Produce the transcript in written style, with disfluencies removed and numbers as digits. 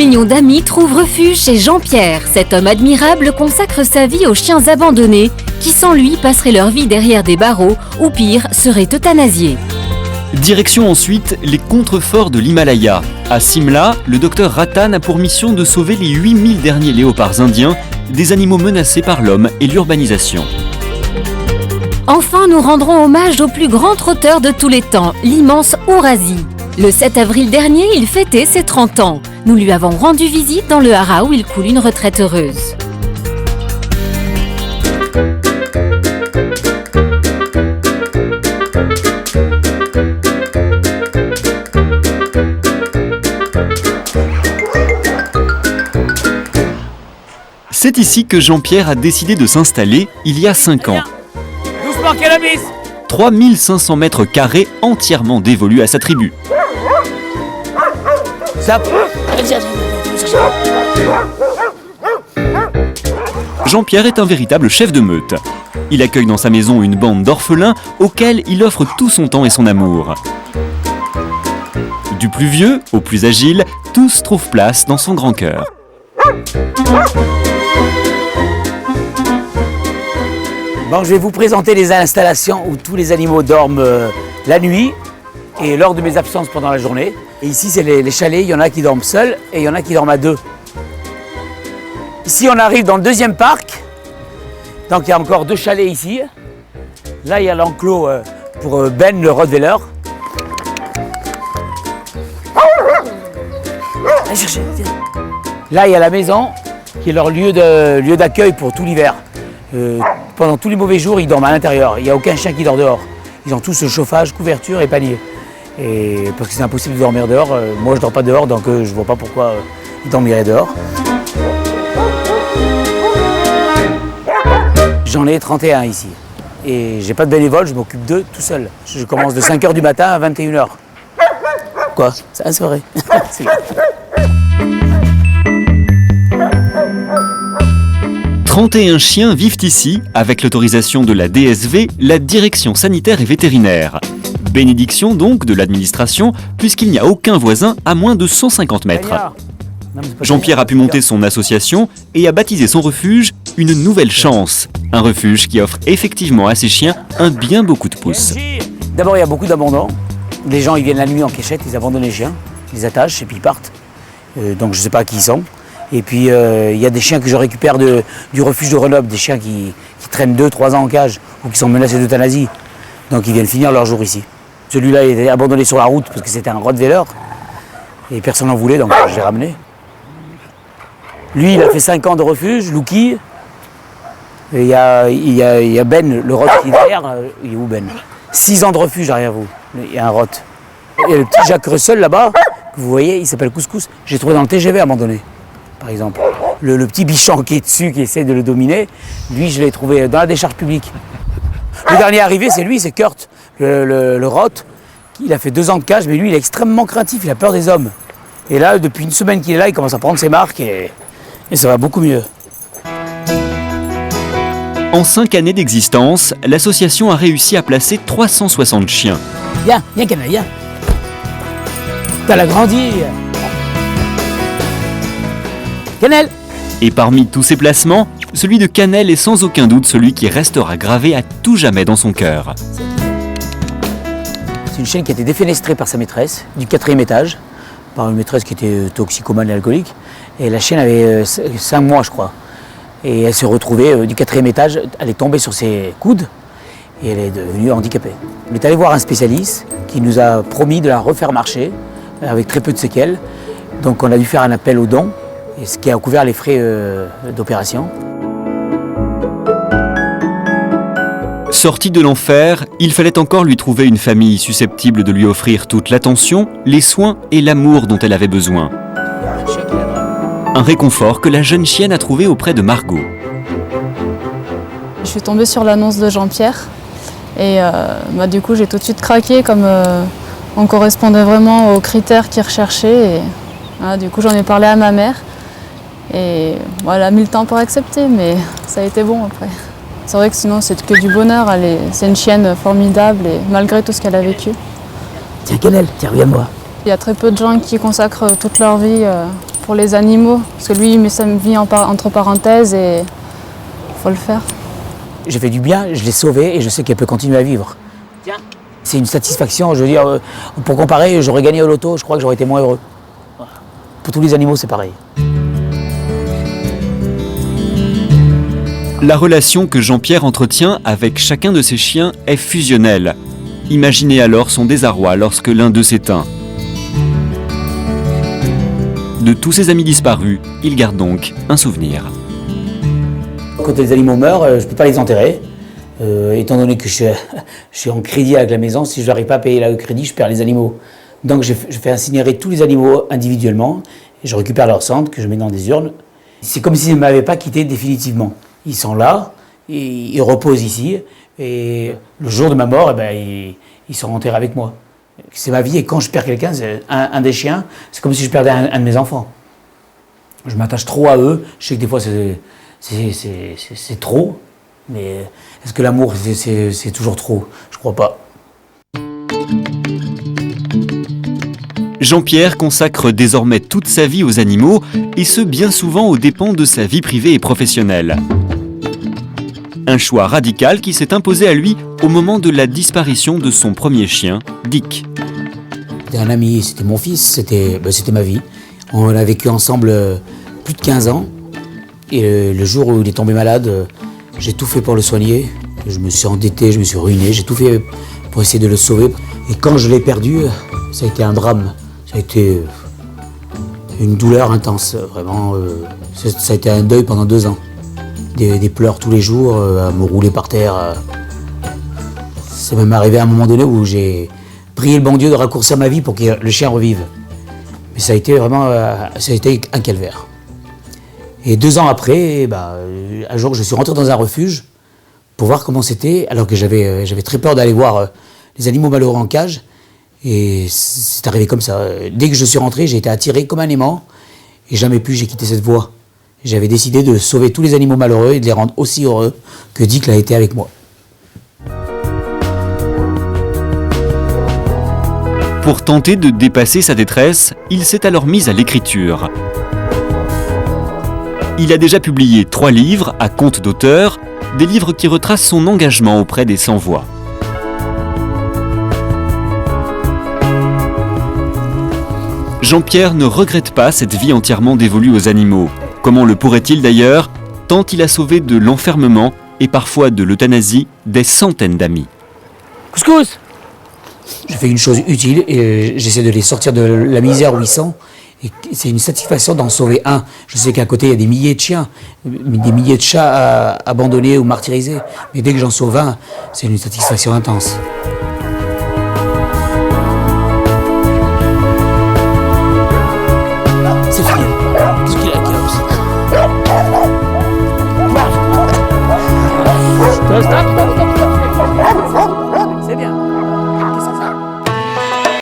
millions d'amis trouvent refuge chez Jean-Pierre. Cet homme admirable consacre sa vie aux chiens abandonnés qui, sans lui, passeraient leur vie derrière des barreaux ou pire, seraient euthanasiés. Direction ensuite les contreforts de l'Himalaya. À Simla, le docteur Ratan a pour mission de sauver les 8000 derniers léopards indiens, des animaux menacés par l'homme et l'urbanisation. Enfin, nous rendrons hommage au plus grand trotteur de tous les temps, l'immense Ourasi. Le 7 avril dernier, il fêtait ses 30 ans. Nous lui avons rendu visite dans le haras où il coule une retraite heureuse. C'est ici que Jean-Pierre a décidé de s'installer il y a 5 ans. 3500 mètres carrés entièrement dévolus à sa tribu. Jean-Pierre est un véritable chef de meute. Il accueille dans sa maison une bande d'orphelins auxquels il offre tout son temps et son amour. Du plus vieux au plus agile, tous trouvent place dans son grand cœur. Bon, je vais vous présenter les installations où tous les animaux dorment la nuit et lors de mes absences pendant la journée. Et ici, c'est les chalets, il y en a qui dorment seuls et il y en a qui dorment à deux. Ici, on arrive dans le deuxième parc. Donc, il y a encore 2 chalets ici. Là, il y a l'enclos pour Ben, le Rottweiler. Allez chercher, viens. Là, il y a la maison qui est leur lieu d'accueil pour tout l'hiver. Pendant tous les mauvais jours, ils dorment à l'intérieur. Il n'y a aucun chien qui dort dehors. Ils ont tous chauffage, couverture et panier. Et parce que c'est impossible de dormir dehors. Moi, je ne dors pas dehors, donc je ne vois pas pourquoi ils dormiraient dehors. J'en ai 31 ici. Et j'ai pas de bénévoles, je m'occupe d'eux tout seul. Je commence de 5h du matin à 21h. Quoi? Ça, c'est vrai. C'est vrai. 31 chiens vivent ici, avec l'autorisation de la DSV, la Direction sanitaire et vétérinaire. Bénédiction donc de l'administration, puisqu'il n'y a aucun voisin à moins de 150 mètres. Jean-Pierre a pu monter son association et a baptisé son refuge une nouvelle chance. Un refuge qui offre effectivement à ses chiens un bien beau coup de pouce. D'abord, il y a beaucoup d'abandons. Les gens ils viennent la nuit en cachette, ils abandonnent les chiens, ils les attachent et puis ils partent. Donc je ne sais pas qui ils sont. Et puis il y a des chiens que je récupère du refuge de Grenoble, des chiens qui traînent 2-3 ans en cage ou qui sont menacés d'euthanasie. Donc ils viennent finir leur jour ici. Celui-là il était abandonné sur la route parce que c'était un Rottweiler et personne n'en voulait donc je l'ai ramené. Lui il a fait 5 ans de refuge, Lucky. Et il y a Ben, le Rot qui est derrière. Il est où Ben? 6 ans de refuge derrière vous. Il y a un Rot. Il y a le petit Jacques Russell là-bas, que vous voyez, il s'appelle Couscous. J'ai trouvé dans le TGV abandonné. Par exemple. Le petit bichon qui est dessus, qui essaie de le dominer, lui, je l'ai trouvé dans la décharge publique. Le dernier arrivé, c'est lui, c'est Kurt, le Rot. Il a fait 2 ans de cage, mais lui, il est extrêmement craintif, il a peur des hommes. Et là, depuis une semaine qu'il est là, il commence à prendre ses marques et ça va beaucoup mieux. En 5 années d'existence, l'association a réussi à placer 360 chiens. Viens, Canel, viens. T'as la grandi. Canel. Et parmi tous ces placements, celui de Canel est sans aucun doute celui qui restera gravé à tout jamais dans son cœur. C'est une chienne qui a été défenestrée par sa maîtresse, du 4e étage, par une maîtresse qui était toxicomane et alcoolique. Et la chienne avait 5 mois, je crois. Et elle s'est retrouvée du 4e étage, elle est tombée sur ses coudes et elle est devenue handicapée. On est allé voir un spécialiste qui nous a promis de la refaire marcher avec très peu de séquelles. Donc on a dû faire un appel aux dons, et ce qui a couvert les frais d'opération. Sorti de l'enfer, il fallait encore lui trouver une famille susceptible de lui offrir toute l'attention, les soins et l'amour dont elle avait besoin. Un réconfort que la jeune chienne a trouvé auprès de Margot. Je suis tombée sur l'annonce de Jean-Pierre et du coup j'ai tout de suite craqué comme on correspondait vraiment aux critères qu'il recherchait. Et, du coup j'en ai parlé à ma mère et elle a mis le temps pour accepter mais ça a été bon après. C'est vrai que sinon c'est que du bonheur, c'est une chienne formidable et malgré tout ce qu'elle a vécu. Tiens Canel, tiens reviens-moi. Il y a très peu de gens qui consacrent toute leur vie pour les animaux, parce que lui il met sa vie entre parenthèses et il faut le faire. J'ai fait du bien, je l'ai sauvée et je sais qu'elle peut continuer à vivre. C'est une satisfaction, je veux dire, pour comparer, j'aurais gagné au loto, je crois que j'aurais été moins heureux. Pour tous les animaux, c'est pareil. La relation que Jean-Pierre entretient avec chacun de ses chiens est fusionnelle. Imaginez alors son désarroi lorsque l'un d'eux s'éteint. De tous ses amis disparus, il garde donc un souvenir. Quand les animaux meurent, je ne peux pas les enterrer. Étant donné que je suis en crédit avec la maison, si je n'arrive pas à payer le crédit, je perds les animaux. Donc je fais incinérer tous les animaux individuellement et je récupère leurs cendres que je mets dans des urnes. C'est comme s'ils ne m'avaient pas quitté définitivement. Ils sont là, ils reposent ici et le jour de ma mort, ils sont enterrés avec moi. C'est ma vie et quand je perds quelqu'un, un des chiens, c'est comme si je perdais un de mes enfants. Je m'attache trop à eux, je sais que des fois c'est trop, mais est-ce que l'amour c'est toujours trop? Je crois pas. Jean-Pierre consacre désormais toute sa vie aux animaux, et ce bien souvent aux dépens de sa vie privée et professionnelle. Un choix radical qui s'est imposé à lui au moment de la disparition de son premier chien, Dick. C'était un ami, c'était mon fils, c'était ma vie. On a vécu ensemble plus de 15 ans, et le jour où il est tombé malade, j'ai tout fait pour le soigner. Je me suis endetté, je me suis ruiné, j'ai tout fait pour essayer de le sauver. Et quand je l'ai perdu, ça a été un drame. Ça a été une douleur intense, vraiment. Ça a été un deuil pendant 2 ans. Des pleurs tous les jours, à me rouler par terre. C'est même arrivé à un moment donné où j'ai prié le bon Dieu de raccourcir ma vie pour que le chien revive. Mais ça a été vraiment un calvaire. Et 2 ans après, un jour je suis rentré dans un refuge pour voir comment c'était, alors que j'avais très peur d'aller voir les animaux malheureux en cage. Et c'est arrivé comme ça. Dès que je suis rentré, j'ai été attiré comme un aimant. Et jamais plus j'ai quitté cette voie. J'avais décidé de sauver tous les animaux malheureux et de les rendre aussi heureux que Dick l'a été avec moi. Pour tenter de dépasser sa détresse, il s'est alors mis à l'écriture. Il a déjà publié 3 livres à compte d'auteur, des livres qui retracent son engagement auprès des sans-voix. Jean-Pierre ne regrette pas cette vie entièrement dévolue aux animaux. Comment le pourrait-il d'ailleurs, tant il a sauvé de l'enfermement et parfois de l'euthanasie des centaines d'amis. Couscous! Je fais une chose utile et j'essaie de les sortir de la misère où ils sont. Et c'est une satisfaction d'en sauver un. Je sais qu'à côté il y a des milliers de chiens, des milliers de chats abandonnés ou martyrisés. Mais dès que j'en sauve un, c'est une satisfaction intense.